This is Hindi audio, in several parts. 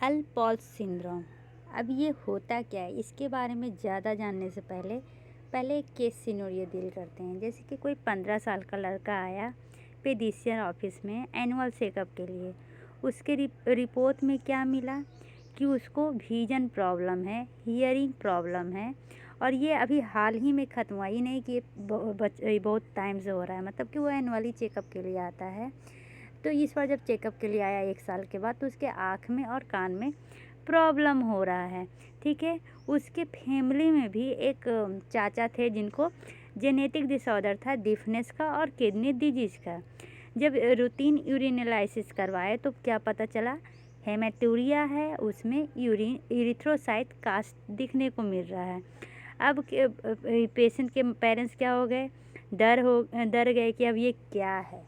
अल्पोल्स सिंड्रोम। अब ये होता क्या है, इसके बारे में ज़्यादा जानने से पहले पहले एक केस सिनेरियो डील करते हैं। जैसे कि कोई 15 साल का लड़का आया पेडिशियन ऑफिस में एनुअल चेकअप के लिए। उसके रिपोर्ट में क्या मिला कि उसको विजन प्रॉब्लम है, हियरिंग प्रॉब्लम है, और ये अभी हाल ही में ख़त्म हुआ, ये नहीं कि ये बहुत टाइम से हो रहा है। मतलब कि वो एनुअली चेकअप के लिए आता है। तो इस बार जब चेकअप के लिए आया 1 साल के बाद, तो उसके आँख में और कान में प्रॉब्लम हो रहा है। ठीक है, उसके फैमिली में भी एक चाचा थे जिनको जेनेटिक डिसऑर्डर था डिफनेस का और किडनी डिजीज़ का। जब रूटीन यूरिन एनालिसिस करवाए तो क्या पता चला, हेमेटूरिया है, उसमें यूरिन इरिथ्रोसाइट कास्ट दिखने को मिल रहा है। अब पेशेंट के पेरेंट्स क्या हो गए, डर गए कि अब ये क्या है।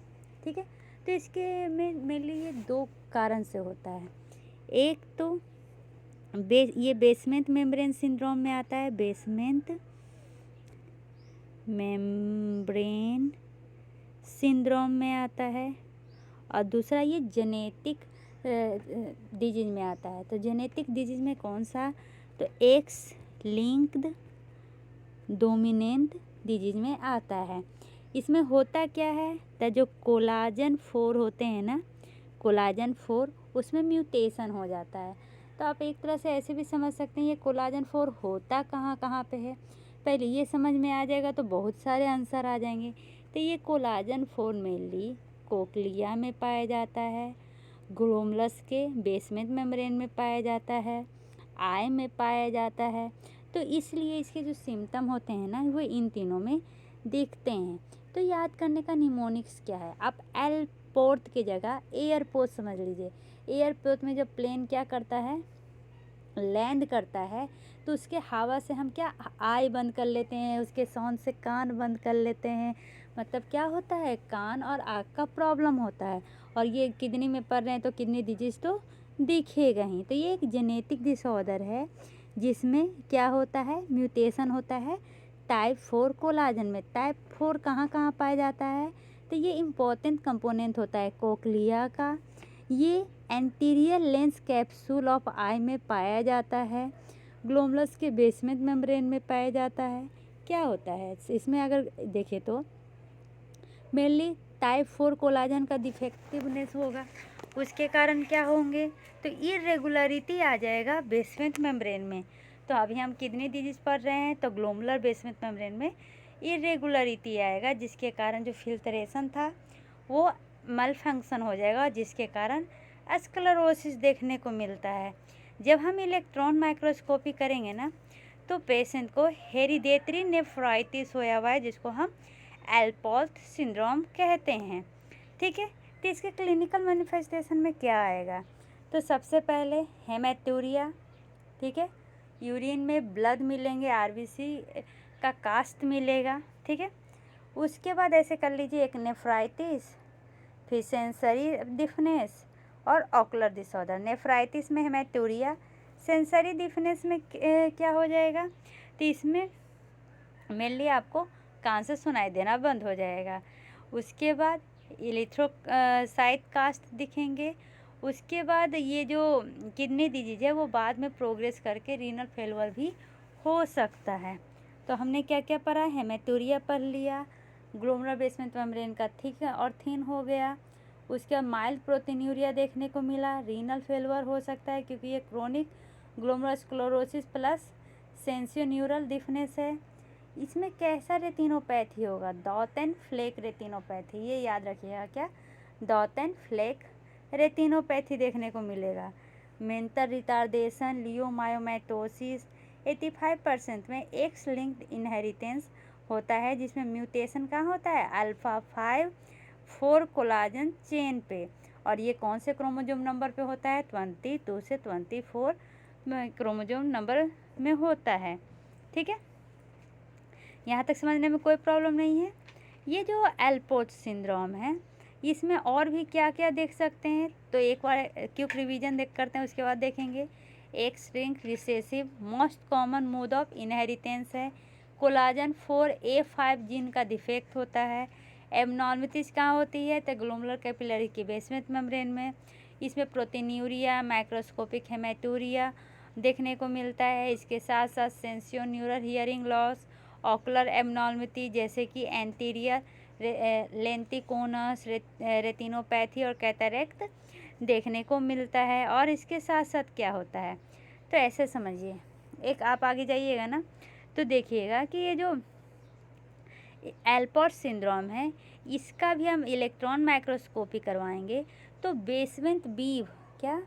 ठीक है, तो इसके में मेनली ये 2 कारण से होता है। एक तो ये बेसमेंट मेम्ब्रेन सिंड्रोम में आता है, बेसमेंट मेम्ब्रेन सिंड्रोम में आता है, और दूसरा ये जेनेटिक डिजीज़ में आता है। तो जेनेटिक डिजीज़ में कौन सा, तो एक्स लिंक्ड डोमिनेंट डिजीज़ में आता है। इसमें होता क्या है, तो जो कोलाजन 4 होते हैं ना, कोलाजन 4, उसमें म्यूटेशन हो जाता है। तो आप एक तरह से ऐसे भी समझ सकते हैं ये कोलाजन 4 होता कहाँ कहाँ पे है। पहले ये समझ में आ जाएगा तो बहुत सारे आंसर आ जाएंगे। तो ये कोलाजन 4 मेनली कोक्लिया में पाया जाता है, ग्लोमरस के बेसमेंट मेम्ब्रेन में पाया जाता है, आई में पाया जाता है। तो इसलिए इसके जो सिम्टम होते हैं ना, वो इन तीनों में दिखते हैं। तो याद करने का निमोनिक्स क्या है, आप एयरपोर्ट की जगह एयरपोर्ट समझ लीजिए। एयरपोर्ट में जब प्लेन क्या करता है, लैंड करता है, तो उसके हवा से हम क्या आई बंद कर लेते हैं, उसके साउंड से कान बंद कर लेते हैं। मतलब क्या होता है, कान और आँख का प्रॉब्लम होता है, और ये किडनी में पड़ रहे हैं तो किडनी डिजीज़ तो दिखेगा ही। तो ये एक जेनेटिक डिसऑर्डर है जिसमें क्या होता है, म्यूटेशन होता है टाइप 4 कोलाजन में। टाइप 4 कहाँ कहाँ पाया जाता है, तो ये इम्पोर्टेंट कंपोनेंट होता है कोक्लिया का। ये एंटीरियर लेंस कैप्सूल ऑफ आई में पाया जाता है, ग्लोमरस के बेसमेंट मेम्ब्रेन में पाया जाता है। क्या होता है इसमें, अगर देखें तो मेनली टाइप 4 कोलाजन का डिफेक्टिवनेस होगा, उसके कारण क्या होंगे, तो इरेगुलरिटी आ जाएगा बेसमेंट मेम्ब्रेन में। तो अभी हम किडनी डिजीज़ पढ़ रहे हैं तो ग्लोमुलर बेसमेंट मेम्ब्रेन में इरेगुलरिटी आएगा, जिसके कारण जो फिल्ट्रेशन था वो मल फंक्शन हो जाएगा, जिसके कारण स्क्लेरोसिस देखने को मिलता है। जब हम इलेक्ट्रॉन माइक्रोस्कोपी करेंगे ना, तो पेशेंट को हेरिडेटरी नेफ्राइटिस होया हुआ है, जिसको हम अल्पोल्स सिंड्रोम कहते हैं। ठीक है, तो इसके क्लिनिकल मैनिफेस्टेशन में क्या आएगा, तो सबसे पहले हेमेटूरिया। ठीक है, यूरिन में ब्लड मिलेंगे, आरबीसी का कास्ट मिलेगा। ठीक है, उसके बाद ऐसे कर लीजिए एक नेफ्राइटिस, फिर सेंसरी डिफनेस और ऑकुलर डिसऑर्डर। नेफ्राइटिस में हेमेटूरिया, सेंसरी डिफनेस में क्या हो जाएगा, तो इसमें मेनली आपको कान से सुनाई देना बंद हो जाएगा। उसके बाद इरिथ्रोसाइट कास्ट दिखेंगे। उसके बाद ये जो किडनी डिजीज है वो बाद में प्रोग्रेस करके रीनल फेलियर भी हो सकता है। तो हमने क्या क्या पढ़ा, हेमेटूरिया पढ़ लिया, ग्लोमेरुलर बेसमेंट मेम्ब्रेन का थिक और थिन हो गया। उसके बाद माइल्ड प्रोटीनूरिया देखने को मिला, रीनल फेलियर हो सकता है क्योंकि ये chronic glomerular sclerosis plus सेंसियोन्यूरल deafness है। इसमें कैसा रेटिनोपैथी होगा, डॉट एंड फ्लेक रेटिनोपैथी, ये याद रखिएगा, क्या डॉट एंड फ्लेक रेटिनोपैथी देखने को मिलेगा। मेंटल रिटार्डेशन, लियोमायोमाइटोसिस, 85% में एक्स लिंक्ड इनहेरिटेंस होता है, जिसमें म्यूटेशन कहाँ होता है, अल्फा 5 4 कोलाजन चेन पे, और ये कौन से क्रोमोजोम नंबर पे होता है, 22 से 24 क्रोमोजोम नंबर में होता है। ठीक है, यहाँ तक समझने में कोई प्रॉब्लम नहीं है। ये जो अल्पोल्स सिंड्रोम है, इसमें और भी क्या क्या देख सकते हैं, तो एक बार क्विक रिवीजन देख करते हैं, उसके बाद देखेंगे। X linked recessive most common mode of inheritance है, कोलाजन 4A5 जीन का डिफेक्ट होता है। एबनॉर्मलिटीज कहाँ होती है, तो ग्लोमेरुलर कैपिलरी के बेसमेंट मेम्ब्रेन में। इसमें प्रोटीन्यूरिया, माइक्रोस्कोपिक हेमेटूरिया देखने को मिलता है। इसके साथ साथ सेंसियोन्यूरल हियरिंग लॉस, ऑकुलर एबनॉर्मलिटी जैसे कि एंटीरियर लेंटिकोनस, रेटिनोपैथी और कैटरेक्ट देखने को मिलता है। और इसके साथ साथ क्या होता है, तो ऐसे समझिए, एक आप आगे जाइएगा ना तो देखिएगा कि ये जो एल्पोर्ट सिंड्रोम है इसका भी हम इलेक्ट्रॉन माइक्रोस्कोपी करवाएंगे तो बेसमेंट बीव, क्या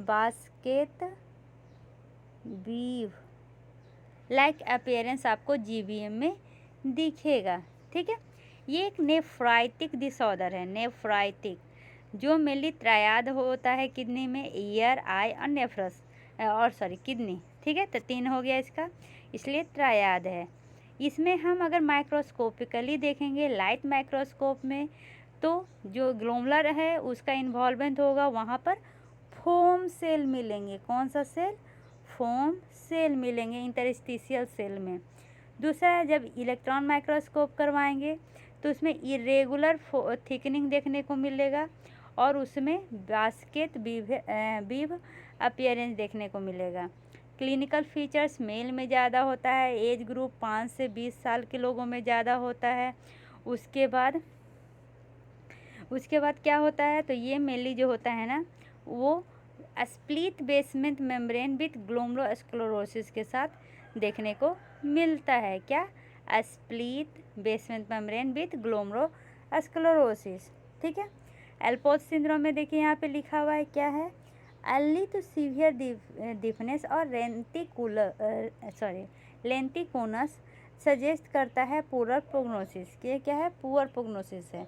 बास्केट बीव लाइक अपीयरेंस आपको जीबीएम में दिखेगा। ठीक है, ये एक नेफ्राइटिक डिसऑर्डर है, नेफ्राइटिक, जो मेनली ट्रायड होता है किडनी में, ईयर, आई और नेफ्रस किडनी। ठीक है, तो 3 हो गया इसका, इसलिए ट्रायड है। इसमें हम अगर माइक्रोस्कोपिकली देखेंगे लाइट माइक्रोस्कोप में तो जो ग्लोमुलर है उसका इन्वॉल्वमेंट होगा, वहाँ पर फोम सेल मिलेंगे। कौन सा सेल? फोम सेल मिलेंगे इंटरस्टिशियल सेल में। दूसरा, जब इलेक्ट्रॉन माइक्रोस्कोप करवाएंगे तो उसमें इरेगुलर थिकनिंग देखने को मिलेगा और उसमें बास्केट बीव अपीयरेंस देखने को मिलेगा। क्लिनिकल फीचर्स मेल में ज़्यादा होता है, एज ग्रुप 5 से 20 साल के लोगों में ज़्यादा होता है। उसके बाद क्या होता है, तो ये मेनली जो होता है ना वो split basement membrane with glomerulosclerosis के साथ देखने को मिलता है। क्या? Split basement membrane with glomerulosclerosis. ठीक है, एल्पोर्ट सिंड्रोम में देखिए यहाँ पे लिखा हुआ है, क्या है? अर्ली टू सीवियर डिफनेस और लेंटिकोनस सजेस्ट करता है पुअर प्रोग्नोसिस। ये क्या है? पुअर प्रोग्नोसिस है।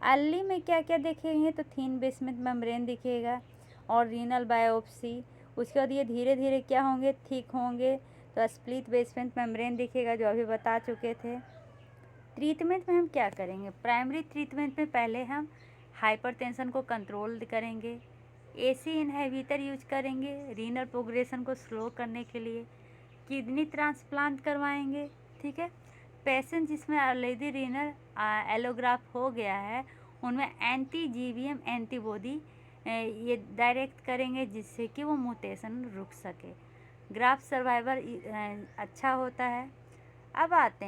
अर्ली में क्या क्या देखेंगे, तो थिन बेसमेंट मेम्ब्रेन दिखेगा और रीनल बायोप्सी। उसके बाद ये धीरे धीरे क्या होंगे? थिक होंगे, तो स्प्लिट बेसमेंट मेम्ब्रेन दिखेगा, जो अभी बता चुके थे। ट्रीटमेंट में हम क्या करेंगे? प्राइमरी ट्रीटमेंट में पहले हम हाइपरटेंशन को कंट्रोल करेंगे, एसी इनहिबिटर यूज करेंगे रीनल प्रोग्रेशन को स्लो करने के लिए, किडनी ट्रांसप्लांट करवाएंगे। ठीक है, पेशेंट जिसमें ऑलरेडी रीनल एलोग्राफ हो गया है उनमें एंटी जीबीएम एंटीबॉडी ये डायरेक्ट करेंगे जिससे कि वो म्यूटेशन रुक सके। ग्राफ्ट सर्वाइवल अच्छा होता है। अब आते हैं